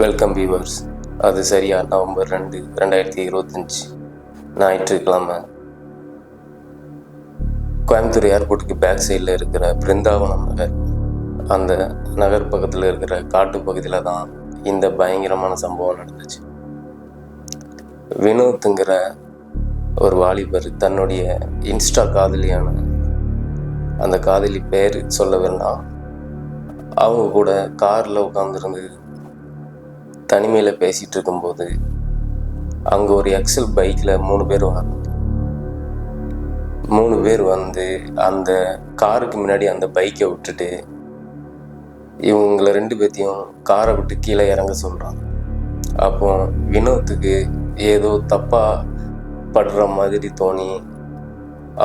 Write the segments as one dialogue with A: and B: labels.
A: Welcome viewers. அது சரியா November 2, 2025 ஞாயிற்றுக்கிழமை கோயம்புத்தூர் ஏர்போர்ட்டுக்கு பேக் சைடில் இருக்கிற பிருந்தாவனம் நகர், அந்த நகர் பக்கத்தில் இருக்கிற காட்டு பகுதியில் தான் இந்த பயங்கரமான சம்பவம் நடந்துச்சு. வினோத்துங்கிற ஒரு வாலிபர் தன்னுடைய இன்ஸ்டா காதலியான அந்த காதலி பேர் சொல்ல வேண்டாம், அவங்க கூட காரில் உட்காந்துருந்து தனிமையில் பேசிகிட்டு இருக்கும்போது அங்கே ஒரு எக்ஸல் பைக்கில் 3 பேர் வராங்க. 3 பேர் வந்து அந்த காருக்கு முன்னாடி அந்த பைக்கை விட்டுட்டு இவங்களை 2 பேர்த்தையும் காரை விட்டு கீழே இறங்க சொல்கிறாங்க. அப்போ வினோத்துக்கு ஏதோ தப்பாக படுற மாதிரி தோணி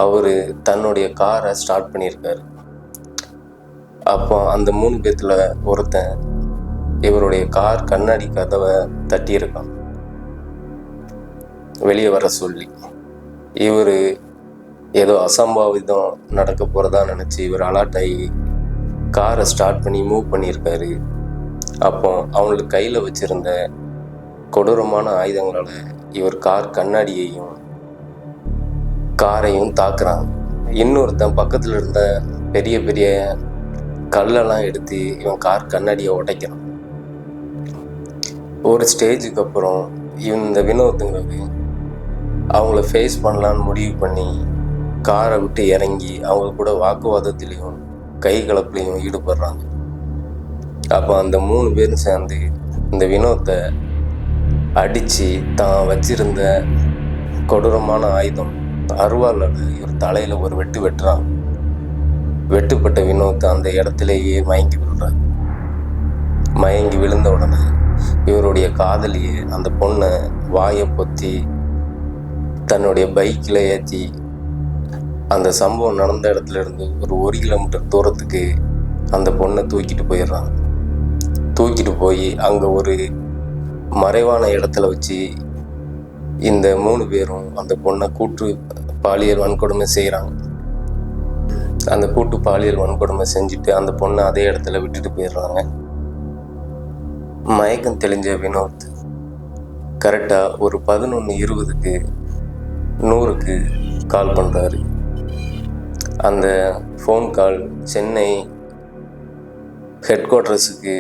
A: அவர் தன்னுடைய காரை ஸ்டார்ட் பண்ணியிருக்காரு. அப்போ அந்த 3 பேர்த்தில் ஒருத்தன் இவருடைய கார் கண்ணாடி கதவை தட்டியிருக்கான் வெளியே வர சொல்லி. இவர் ஏதோ அசம்பாவிதம் நடக்க போகிறதா நினச்சி இவர் அலர்ட் ஆகி காரை ஸ்டார்ட் பண்ணி மூவ் பண்ணியிருக்காரு. அப்போ அவங்களுக்கு கையில் வச்சுருந்த கொடூரமான ஆயுதங்களால் இவர் கார் கண்ணாடியையும் காரையும் தாக்குறாங்க. இன்னொருத்தன் பக்கத்தில் இருந்த பெரிய பெரிய கல்லெல்லாம் எடுத்து இவன் கார் கண்ணாடியை உடைக்கிறான். ஒரு ஸ்டேஜுக்கு அப்புறம் இந்த வினோத்துங்கிறது அவங்கள ஃபேஸ் பண்ணலான்னு முடிவு பண்ணி காரை விட்டு இறங்கி அவங்க கூட வாக்குவாதத்துலேயும் கை கலப்புலையும் ஈடுபடுறாங்க. அப்போ அந்த 3 பேரும் சேர்ந்து இந்த வினோத்தை அடித்து தான் வச்சிருந்த கொடூரமான ஆயுதம் அருவாள் இவர் தலையில் ஒரு வெட்டு வெட்டுறாங்க. வெட்டுப்பட்ட வினோத்தை அந்த இடத்துலையே மயங்கி விழுறாரு. மயங்கி விழுந்த உடனே இவருடைய காதலியை அந்த பொண்ணை வாயை பொத்தி தன்னுடைய பைக்கில் ஏற்றி அந்த சம்பவம் நடந்த இடத்துல இருந்து ஒரு 1 கிலோமீட்டர் தூரத்துக்கு அந்த பொண்ணை தூக்கிட்டு போயிடுறாங்க. தூக்கிட்டு போய் அங்கே ஒரு மறைவான இடத்துல வச்சு இந்த 3 பேரும் அந்த பொண்ணை கூட்டு பாலியல் வன்கொடுமை செய்கிறாங்க. அந்த கூட்டு பாலியல் வன்கொடுமை செஞ்சுட்டு அந்த பொண்ணை அதே இடத்துல விட்டுட்டு போயிடுறாங்க. மயக்கம் தெளிஞ்ச வினோத் கரெக்டாக ஒரு 11:20க்கு 100க்கு கால் பண்ணுறாரு. அந்த ஃபோன் கால் சென்னை ஹெட் குவார்ட்டர்ஸுக்கு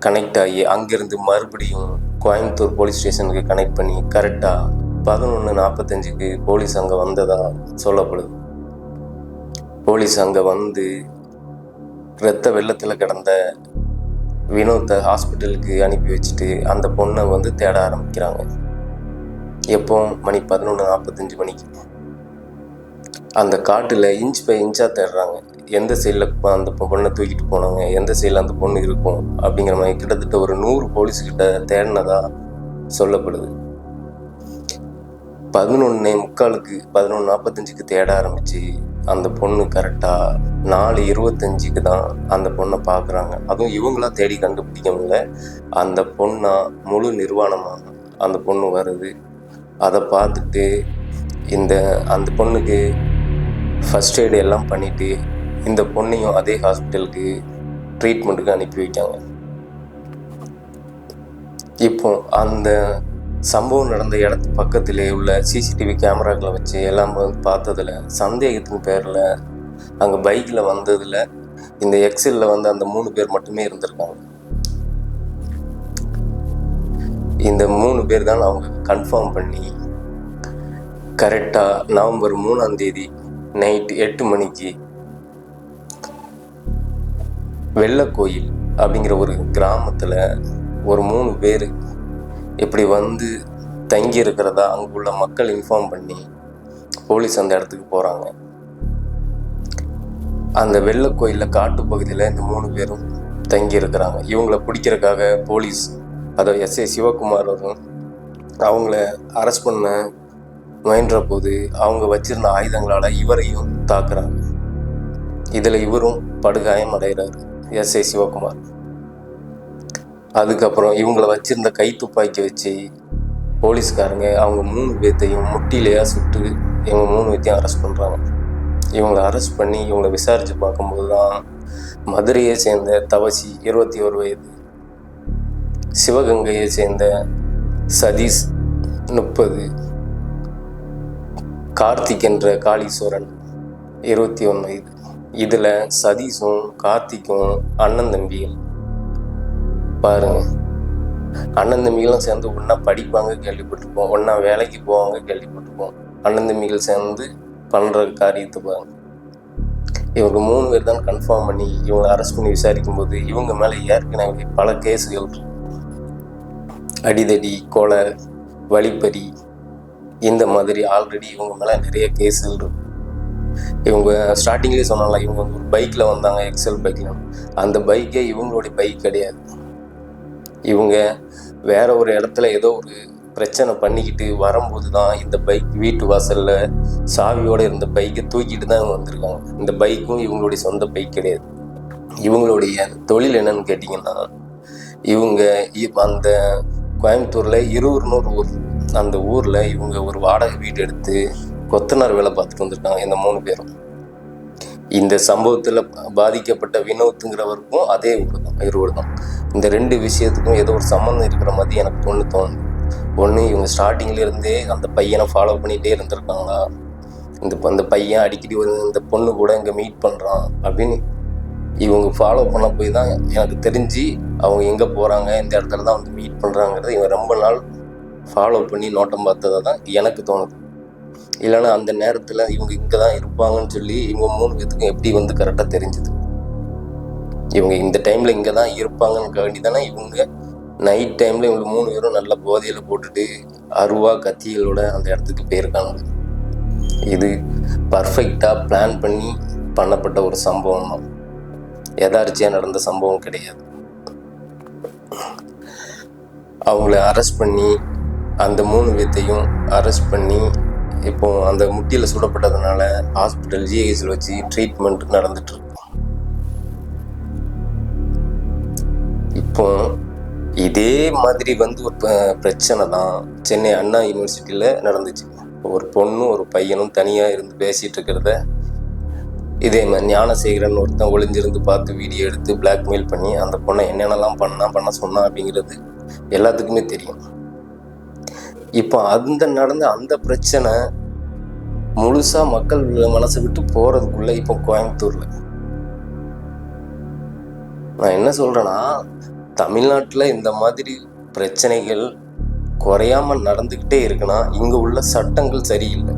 A: கனெக்ட் ஆகி அங்கேருந்து மறுபடியும் கோயம்புத்தூர் போலீஸ் ஸ்டேஷனுக்கு கனெக்ட் பண்ணி கரெக்டாக 11:45க்கு போலீஸ் அங்கே வந்ததாக சொல்லப்படுது. போலீஸ் அங்கே வந்து இரத்த வெள்ளத்தில் கிடந்த வினோத்தை ஹாஸ்பிட்டலுக்கு அனுப்பி வச்சுட்டு அந்த பொண்ணை வந்து தேட ஆரம்பிக்கிறாங்க. எப்போ மணி 11:45 மணிக்கு அந்த காட்டில் இன்ச் பை இன்ச்சாக தேடுறாங்க. எந்த சைடில் அந்த பொண்ணை தூக்கிட்டு போனாங்க, எந்த சைடில் அந்த பொண்ணு இருக்கும் அப்படிங்கிற மாதிரி கிட்டத்தட்ட ஒரு 100 போலீஸ்கிட்ட தேடினதாக சொல்லப்படுது. 11:45க்கு 11:45க்கு தேட ஆரம்பித்து அந்த பொண்ணு கரெக்டாக 4:25க்கு தான் அந்த பொண்ணை பார்க்குறாங்க. அதுவும் இவங்களாம் தேடி கண்டுபிடிக்க முடியல. அந்த பொண்ணா முழு நிர்வாணமாக அந்த பொண்ணு வருது. அதை பார்த்துட்டு அந்த பொண்ணுக்கு ஃபஸ்ட் எய்டு எல்லாம் பண்ணிவிட்டு இந்த பொண்ணையும் அதே ஹாஸ்பிட்டலுக்கு ட்ரீட்மெண்ட்டுக்கு அனுப்பி வைக்காங்க. இப்போ அந்த சம்பவம் நடந்த இடத்து பக்கத்திலே உள்ள சிசிடிவி கேமராக்களை வச்சு எல்லாம் பார்த்ததில் சந்தேகத்தின் பேரில் அங்கே பைக்கில் வந்ததில் இந்த எக்ஸலில் வந்து அந்த 3 பேர் மட்டுமே இருந்திருக்காங்க. இந்த 3 பேர் தான் அவங்க கன்ஃபார்ம் பண்ணி கரெக்டாக நவம்பர் 3 நைட்டு 8 மணிக்கு வெள்ளக்கோயில் அப்படிங்கிற ஒரு கிராமத்தில் ஒரு 3 பேர் இப்படி வந்து தங்கி இருக்கிறதா அங்குள்ள மக்கள் இன்ஃபார்ம் பண்ணி போலீஸ் அந்த இடத்துக்கு போகிறாங்க. அந்த வெள்ளக்கோயிலில் காட்டு பகுதியில் இந்த 3 பேரும் தங்கி இருக்கிறாங்க. இவங்கள பிடிக்கிறதுக்காக போலீஸ், அதை எஸ்ஐ சிவகுமார் வரும், அவங்கள அரெஸ்ட் பண்ண முயன்ற போது அவங்க வச்சிருந்த ஆயுதங்களால் இவரையும் தாக்குறாங்க. இதில் இவரும் படுகாயம் அடைகிறார், எஸ்ஐ சிவகுமார். அதுக்கப்புறம் இவங்கள வச்சிருந்த கை துப்பாக்கி வச்சு போலீஸ்காரங்க அவங்க 3 பேர்த்தையும் முட்டிலையாக சுட்டு இவங்க 3 பேர்த்தையும் அரெஸ்ட் பண்ணுறாங்க. இவங்களை அரெஸ்ட் பண்ணி இவங்களை விசாரித்து பார்க்கும்போது தான் மதுரையை சேர்ந்த தவசி 21 வயது சிவகங்கையை சேர்ந்த சதீஷ் 30, கார்த்திக் என்ற காளீஸ்வரன் 21 வயது. இதில் சதீஷும் கார்த்திக்கும் அண்ணன் தம்பிகள். பாருங்க, அண்ணன் தம்பிகளும் சேர்ந்து ஒன்றா படிப்பாங்க கேள்விப்பட்டிருப்போம், ஒன்றா வேலைக்கு போவாங்க கேள்விப்பட்டிருப்போம். அண்ணன் தம்பிகள் சேர்ந்து பண்ணுற காரியத்தை பாருங்க. இவங்க 3 பேர் தான் கன்ஃபார்ம் பண்ணி இவங்களை அரெஸ்ட் பண்ணி விசாரிக்கும் போது இவங்க மேலே ஏற்கனவே பல கேஸுகள் இருக்கு. அடிதடி, கொலை, வழிப்பறி, இந்த மாதிரி ஆல்ரெடி இவங்க மேலே நிறைய கேஸுகள் இருக்கு. இவங்க ஸ்டார்டிங்லேயே சொன்னால இவங்க ஒரு பைக்கில் வந்தாங்க, எக்ஸல் பைக்கில். அந்த பைக்கே இவங்களுடைய பைக் கிடையாது. இவங்க வேற ஒரு இடத்துல ஏதோ ஒரு பிரச்சனை பண்ணிக்கிட்டு வரும்போது தான் இந்த பைக் வீட்டு வாசலில் சாவியோடு இருந்த பைக்கை தூக்கிட்டு தான் இவங்க வந்திருக்காங்க. இந்த பைக்கும் இவங்களுடைய சொந்த பைக் கிடையாது. இவங்களுடைய தொழில் என்னன்னு கேட்டிங்கன்னா, இவங்க அந்த கோயம்புத்தூரில் இருவருன்னு ஒரு ஊர், அந்த ஊரில் இவங்க ஒரு வாடகை வீடு எடுத்து கொத்தனார் வேலை பார்த்துட்டு வந்திருக்காங்க இந்த 3 பேரும். இந்த சம்பவத்தில் பாதிக்கப்பட்ட வினோத்துங்கிறவருக்கும் அதே ஊர் தான், இருவர் தான். இந்த 2 விஷயத்துக்கும் ஏதோ ஒரு சம்மந்தம் இருக்கிற மாதிரி எனக்கு தோணுது. ஒன்று, இவங்க ஸ்டார்டிங்லேருந்தே அந்த பையனை ஃபாலோ பண்ணிகிட்டே இருந்திருக்காங்களா, அந்த பையன் அடிக்கடி இந்த பொண்ணு கூட இங்கே மீட் பண்ணுறான் அப்படின்னு இவங்க ஃபாலோ பண்ண போய் தான் எனக்கு தெரிஞ்சு அவங்க எங்கே போகிறாங்க, இந்த இடத்துல தான் வந்து மீட் பண்ணுறாங்கிறத இவங்க ரொம்ப நாள் ஃபாலோ பண்ணி நோட்டம் பார்த்ததாக தான் எனக்கு தோணுது. இல்லைன்னா அந்த நேரத்தில் இவங்க இங்கே தான் இருப்பாங்கன்னு சொல்லி இவங்க 3 பேத்துக்கும் எப்படி வந்து கரெக்டாக தெரிஞ்சுது. இவங்க இந்த டைமில் இங்கே தான் இருப்பாங்கன்னு வேண்டி தானே இவங்க நைட் டைமில் இவங்க 3 பேரும் நல்ல போதையில் போட்டுட்டு அருவா கத்திகளோட அந்த இடத்துக்கு போயிருக்காங்க. இது பர்ஃபெக்டாக பிளான் பண்ணி பண்ணப்பட்ட ஒரு சம்பவம் தான், யதார்ச்சியாக நடந்த சம்பவம் கிடையாது. அவங்கள அரெஸ்ட் பண்ணி அந்த 3 பேர்த்தையும் அரெஸ்ட் பண்ணி இப்போ அந்த முட்டியில் சுடப்பட்டதுனால ஹாஸ்பிட்டல் ஜிஹெச்சில் வச்சு ட்ரீட்மெண்ட் நடந்துட்டு இருக்கு. இப்போ இதே மாதிரி வந்து ஒரு பிரச்சனை தான் சென்னை அண்ணா யூனிவர்சிட்டியில் நடந்துச்சு. ஒரு பொண்ணும் ஒரு பையனும் தனியாக இருந்து பேசிகிட்டு இருக்கிறத இதே மாதிரி ஞானசேகரன் ஒருத்தன் ஒளிஞ்சிருந்து பார்த்து வீடியோ எடுத்து பிளாக்மெயில் பண்ணி அந்த பொண்ணை என்னென்னலாம் பண்ண சொன்னான் அப்படிங்கிறது எல்லாத்துக்குமே தெரியும். இப்போ நடந்த அந்த பிரச்சனை முழுசாக மக்கள் மனசை விட்டு போகிறதுக்குள்ளே இப்போ கோயம்புத்தூரில் நான் என்ன சொல்கிறேன்னா, தமிழ்நாட்டில் இந்த மாதிரி பிரச்சனைகள் குறையாமல் நடந்துக்கிட்டே இருக்குன்னா இங்கே உள்ள சட்டங்கள் சரியில்லை.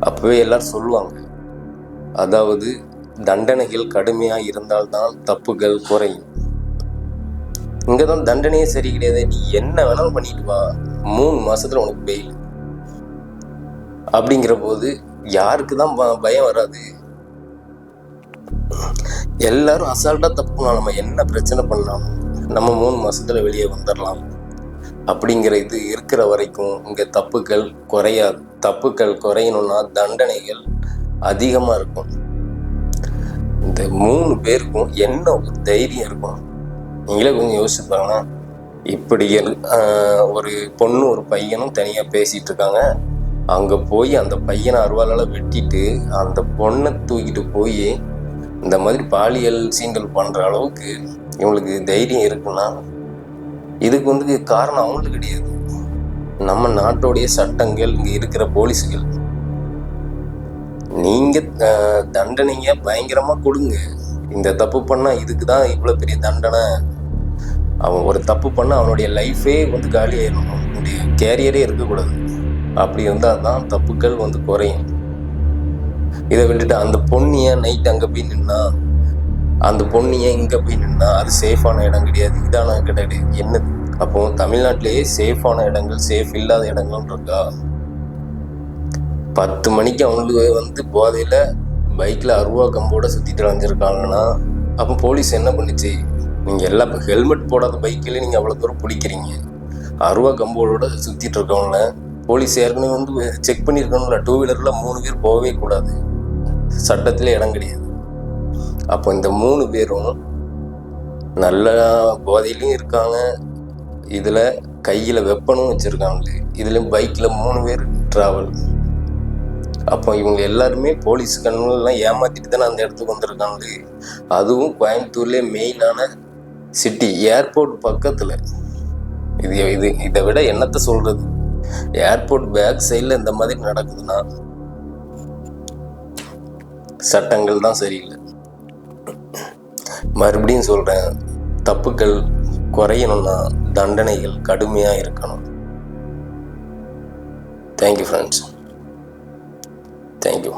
A: அப்போவே எல்லாரும் சொல்லுவாங்க, அதாவது தண்டனைகள் கடுமையாக இருந்தால்தான் தப்புகள் குறையும். இங்கே தான் தண்டனையே சரி கிடையாது. நீ என்ன வேணாலும் பண்ணிட்டு வா, 3 மாசத்துல உனக்கு பெயில். அப்படிங்கிற போது யாருக்கு தான் பயம் வராது? எல்லாரும் அசால்ட்டா தப்பு பண்ணலாம், நம்ம என்ன பிரச்சனை பண்ணலாம், நம்ம 3 மாசத்துல வெளியே வந்துடலாம் அப்படிங்கிற இது இருக்கிற வரைக்கும் இங்கே தப்புகள் குறையாது. தப்புகள் குறையணும்னா தண்டனைகள் அதிகமாக இருக்கும். இந்த 3 பேருக்கும் என்ன ஒரு தைரியம் இருக்கும் நீங்களே கொஞ்சம் யோசிச்சு பாருங்கன்னா. இப்படி ஒரு பொண்ணு ஒரு பையனும் தனியாக பேசிகிட்டு இருக்காங்க. அங்கே போய் அந்த பையனை அருவாளால் வெட்டிட்டு அந்த பொண்ணை தூக்கிட்டு போய் இந்த மாதிரி பாலியல் சீண்டல் பண்ணுற அளவுக்கு இவங்களுக்கு தைரியம் இருக்குன்னா இதுக்கு வந்து காரணம் அவங்களுக்கு கிடையாது, நம்ம நாட்டோடைய சட்டங்கள், இங்கே இருக்கிற போலீஸுகள். நீங்கள் தண்டனைங்க பயங்கரமாக கொடுங்க. இந்த தப்பு பண்ணால் இதுக்கு தான் இவ்வளோ பெரிய தண்டனை. அவன் ஒரு தப்பு பண்ணால் அவனுடைய லைஃபே வந்து காலி ஆயிடும், அவனுடைய கேரியரே இருக்கக்கூடாது. அப்படி இருந்தால் தான் தப்புக்கள் வந்து குறையும். இதை விட்டுட்டு அந்த பொண்ணியை நைட் அங்கே போய் நின்னா, அந்த பொண்ணியை இங்கே போய் நின்னா அது சேஃபான இடம் கிடையாது, இதான கிடையாது. என்னது அப்போ தமிழ்நாட்டிலேயே சேஃபான இடங்கள், சேஃப் இல்லாத இடங்கள் இருக்கா? 10 மணிக்கு அவங்களுக்கு வந்து போதையில் பைக்கில் அருவா கம்போட சுற்றிட்டு அலைஞ்சிருக்காங்கன்னா அப்போ போலீஸ் என்ன பண்ணிச்சு? நீங்கள் எல்லா ஹெல்மெட் போடாத பைக்கில் நீங்கள் அவ்வளோ தூரம் பிடிக்கிறீங்க, அருவா கம்போட சுற்றிட்டு இருக்கவங்கள போலீஸ் ஏற்கனவே வந்து செக் பண்ணியிருக்கணும்ல. 2 வீலரில் 3 பேர் போகவே கூடாது, சட்டத்தில் இடம் கிடையாது. அப்போ இந்த 3 பேரும் நல்ல போதையிலையும் இருக்காங்க, இதில் கையில் வெப்பனும் வச்சுருக்காங்களே, இதில் பைக்கில் 3 பேர் ட்ராவல். அப்போ இவங்க எல்லாருமே போலீஸ் கண்ணுலாம் ஏமாற்றிட்டு தானே அந்த இடத்துக்கு வந்திருக்காங்களே. அதுவும் கோயம்புத்தூர்லேயே மெயினான சிட்டி ஏர்போர்ட் பக்கத்தில். இதை விட என்னத்தை சொல்கிறது? ஏர்போர்ட் பேக் சைடில் இந்த மாதிரி நடக்குதுன்னா சட்டங்கள் தான் சரியில்லை. மறுபடியும் சொல்கிறேன், தப்புக்கள் குறையணும்னா தண்டனைகள் கடுமையாக இருக்கணும். Thank you friends, thank you.